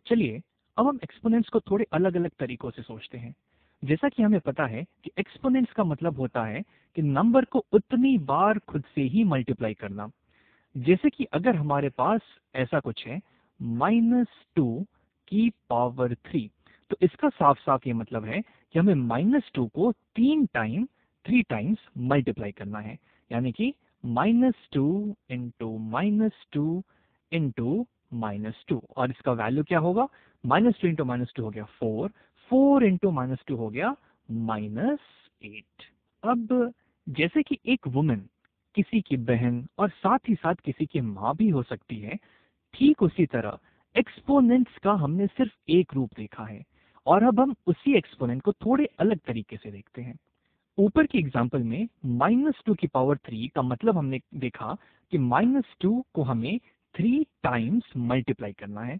चलिए अब हम एक्सपोनेंट्स को थोड़े अलग अलग तरीकों से सोचते हैं। जैसा कि हमें पता है कि एक्सपोनेंट्स का मतलब होता है कि नंबर को उतनी बार खुद से ही मल्टीप्लाई करना। जैसे कि अगर हमारे पास ऐसा कुछ है -2 की पावर 3, तो इसका साफ साफ ये मतलब है कि हमें -2 को 3 टाइम्स मल्टीप्लाई करना है, यानी कि -2 इंटू -2 इंटू -2, और इसका वैल्यू क्या होगा? -2 इंटू -2 हो गया 4, 4 इंटू -2 हो गया -8। अब जैसे कि एक वुमन किसी की बहन और साथ ही साथ किसी की माँ भी हो सकती है, ठीक उसी तरह एक्सपोनेंट्स का हमने सिर्फ एक रूप देखा है, और अब हम उसी एक्सपोनेंट को थोड़े अलग तरीके से देखते हैं। ऊपर की एग्जांपल में -2 की पावर 3 का मतलब हमने देखा कि -2 को हमें 3 टाइम्स मल्टीप्लाई करना है।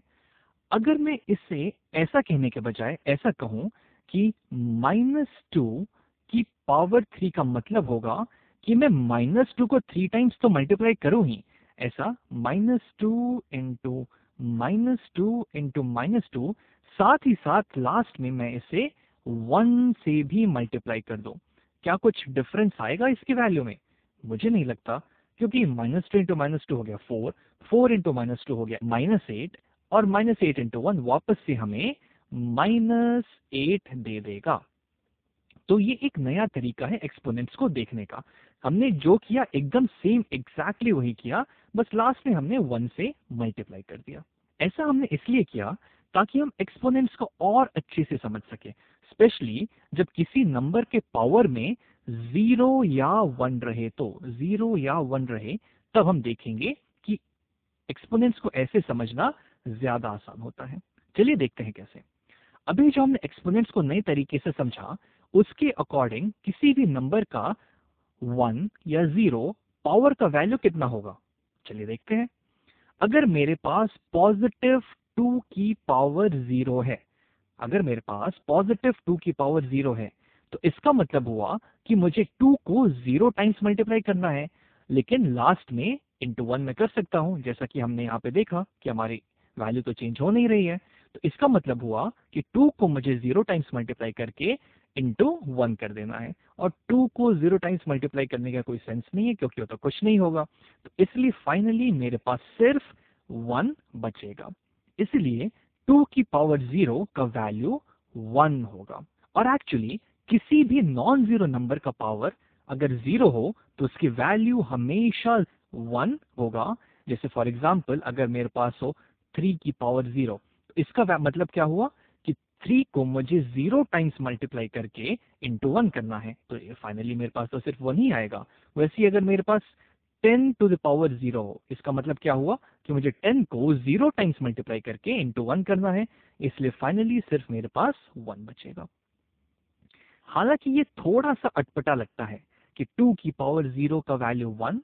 अगर मैं इससे ऐसा कहने के बजाय ऐसा कहूं कि -2 की पावर 3 का मतलब होगा कि मैं -2 को 3 टाइम्स तो मल्टीप्लाई करूं ही, ऐसा -2 इंटू -2 इंटू -2, साथ ही साथ लास्ट में मैं इसे 1 से भी मल्टीप्लाई कर दूं। क्या कुछ डिफरेंस आएगा इसकी वैल्यू में? मुझे नहीं लगता, क्योंकि -2 इंटू -2 हो गया 4, 4 इंटू -2 हो गया -8, और -8 इंटू 1 वापस से हमें -8 दे देगा। तो ये एक नया तरीका है एक्सपोनेंट्स को देखने का। हमने जो किया एकदम सेम एग्जैक्टली वही किया, बस लास्ट में हमने 1 से मल्टीप्लाई कर दिया। ऐसा हमने इसलिए किया ताकि हम एक्सपोनेंट्स को और अच्छे से समझ सके, स्पेशली जब किसी नंबर के पावर में 0 या 1 रहे, तो 0 या 1 रहे तब हम देखेंगे कि एक्सपोनेंट्स को ऐसे समझना ज्यादा आसान होता है। चलिए देखते हैं कैसे। अभी जो हमने एक्सपोनेंट्स को नए तरीके से समझा, उसके अकॉर्डिंग किसी भी नंबर का 1 या 0 पावर का वैल्यू कितना होगा? चलिए देखते हैं। अगर मेरे पास +2 की पावर 0 है, अगर मेरे पास +2 की पावर 0 है, तो इसका मतलब हुआ कि मुझे 2 को 0 टाइम्स मल्टीप्लाई करना है, लेकिन लास्ट में इंटू 1 में कर सकता हूं, जैसा कि हमने यहाँ पे देखा कि हमारी वैल्यू तो चेंज हो नहीं रही है। तो इसका मतलब हुआ कि 2 को मुझे 0 टाइम्स मल्टीप्लाई करके इंटू 1 कर देना है, और 2 को 0 टाइम्स मल्टीप्लाई करने का कोई सेंस नहीं है, क्योंकि वो तो कुछ नहीं होगा। तो इसलिए फाइनली मेरे पास सिर्फ 1 बचेगा। इसलिए 2 की पावर 0 का वैल्यू 1 होगा। और एक्चुअली किसी भी नॉन जीरो नंबर का पावर अगर 0 हो तो उसकी वैल्यू हमेशा 1 होगा। जैसे फॉर एग्जांपल अगर मेरे पास हो 3 की पावर 0, तो इसका मतलब क्या हुआ कि 3 को मुझे 0 टाइम्स मल्टीप्लाई करके इंटू 1 करना है, तो फाइनली मेरे पास तो सिर्फ 1 ही आएगा। वैसे ही अगर मेरे पास 10 टू द पावर 0 हो, इसका मतलब क्या हुआ कि मुझे 10 को 0 टाइम्स मल्टीप्लाई करके इंटू 1 करना है, इसलिए फाइनली सिर्फ मेरे पास 1 बचेगा। हालांकि ये थोड़ा सा अटपटा लगता है कि 2 की पावर 0 का वैल्यू 1,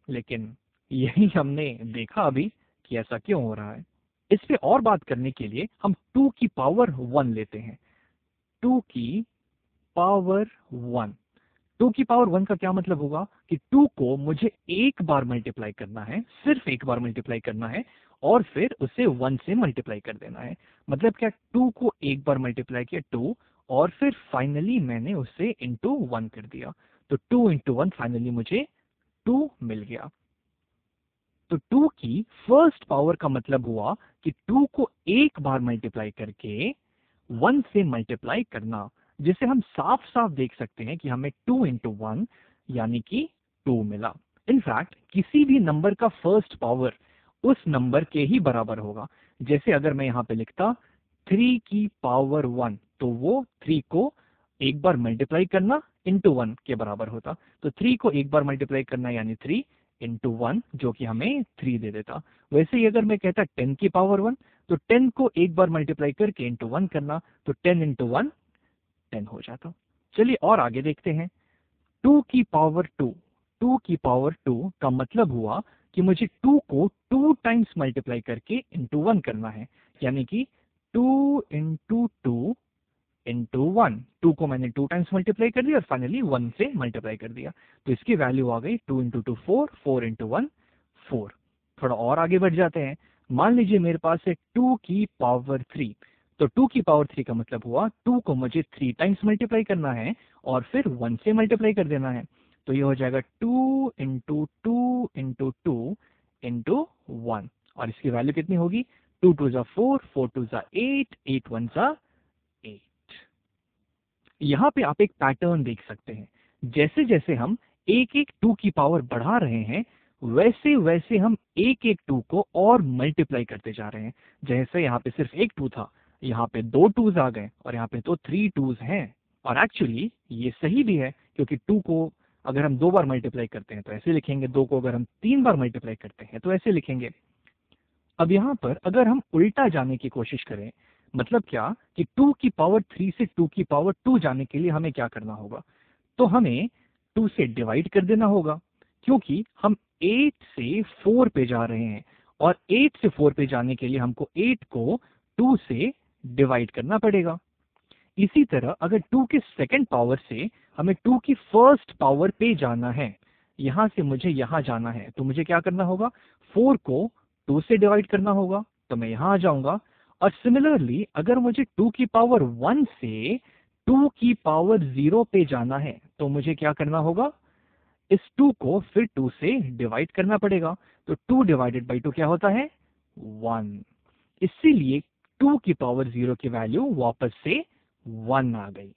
लेकिन यही हमने देखा अभी कि ऐसा क्यों हो रहा है। इस पे और बात करने के लिए हम 2 की पावर 1 लेते हैं। 2 की पावर 1, 2 की पावर 1 का क्या मतलब होगा कि 2 को मुझे एक बार मल्टीप्लाई करना है, सिर्फ एक बार मल्टीप्लाई करना है, और फिर उसे 1 से मल्टीप्लाई कर देना है। मतलब क्या, 2 को एक बार मल्टीप्लाई किया 2, और फिर फाइनली मैंने उसे इंटू 1 कर दिया, तो 2 इंटू 1 फाइनली मुझे 2 मिल गया। तो 2 की फर्स्ट पावर का मतलब हुआ कि 2 को एक बार मल्टीप्लाई करके 1 से मल्टीप्लाई करना, जिसे हम साफ साफ देख सकते हैं कि हमें 2 इंटू 1 यानी कि 2 मिला। इनफैक्ट किसी भी नंबर का फर्स्ट पावर उस नंबर के ही बराबर होगा। जैसे अगर मैं यहाँ पे लिखता 3 की पावर 1, तो वो 3 को एक बार मल्टीप्लाई करना इंटू 1 के बराबर होता। तो 3 को एक बार मल्टीप्लाई करना यानी 3 इंटू 1, जो कि हमें 3 दे देता। वैसे ही अगर मैं कहता 10 की पावर 1, तो 10 को एक बार मल्टीप्लाई करके इंटू 1 करना, तो 10 इंटू 1 10 हो जाता। चलिए और आगे देखते हैं। 2 की पावर 2, 2 की पावर 2 का मतलब हुआ कि मुझे 2 को 2 टाइम्स मल्टीप्लाई करके इंटू 1 करना है, यानी कि 2 इंटू 2 इंटू 1। 2 को मैंने 2 टाइम्स मल्टीप्लाई कर दिया और फाइनली 1 से मल्टीप्लाई कर दिया, तो इसकी वैल्यू आ गई 2 इंटू 2 4, 4 इंटू 1 4। थोड़ा और आगे बढ़ जाते हैं। मान लीजिए मेरे पास है 2 की पावर 3, तो 2 की पावर 3 का मतलब हुआ 2 को मुझे 3 टाइम्स मल्टीप्लाई करना है और फिर 1 से मल्टीप्लाई कर देना है। तो ये हो जाएगा 2 इंटू 2 इंटू 2 इंटू 1, और इसकी वैल्यू कितनी होगी? 2 2 जा 4, 4 2 जा 8, 8 1 जा 8। यहाँ पे आप एक पैटर्न देख सकते हैं, जैसे जैसे हम एक एक 2 की पावर बढ़ा रहे हैं, वैसे वैसे हम एक एक 2 को और मल्टीप्लाई करते जा रहे हैं। जैसे यहाँ पे सिर्फ एक 2 था, यहाँ पे 2 2s आ गए, और यहाँ पे तो 3 2s हैं। और एक्चुअली ये सही भी है, क्योंकि 2 को अगर हम 2 बार मल्टीप्लाई करते हैं तो ऐसे लिखेंगे, 2 को अगर हम 3 बार मल्टीप्लाई करते हैं तो ऐसे लिखेंगे। अब यहाँ पर अगर हम उल्टा जाने की कोशिश करें, मतलब क्या कि 2 की पावर 3 से 2 की पावर 2 जाने के लिए हमें क्या करना होगा? तो हमें 2 से डिवाइड कर देना होगा, क्योंकि हम 8 से 4 पे जा रहे हैं, और 8 से 4 पे जाने के लिए हमको 8 को 2 से डिवाइड करना पड़ेगा। इसी तरह अगर 2 के सेकंड पावर से हमें 2 की फर्स्ट पावर पे जाना है, यहां से मुझे यहां जाना है, तो मुझे क्या करना होगा? 4 को 2 से डिवाइड करना होगा, तो मैं यहां आ जाऊंगा। और सिमिलरली अगर मुझे 2 की पावर 1 से 2 की पावर 0 पे जाना है, तो मुझे क्या करना होगा? इस 2 को फिर 2 से डिवाइड करना पड़ेगा। तो 2 डिवाइडेड बाई 2 क्या होता है? 1। इसीलिए 2 की पावर 0 की वैल्यू वापस से 1 आ गई।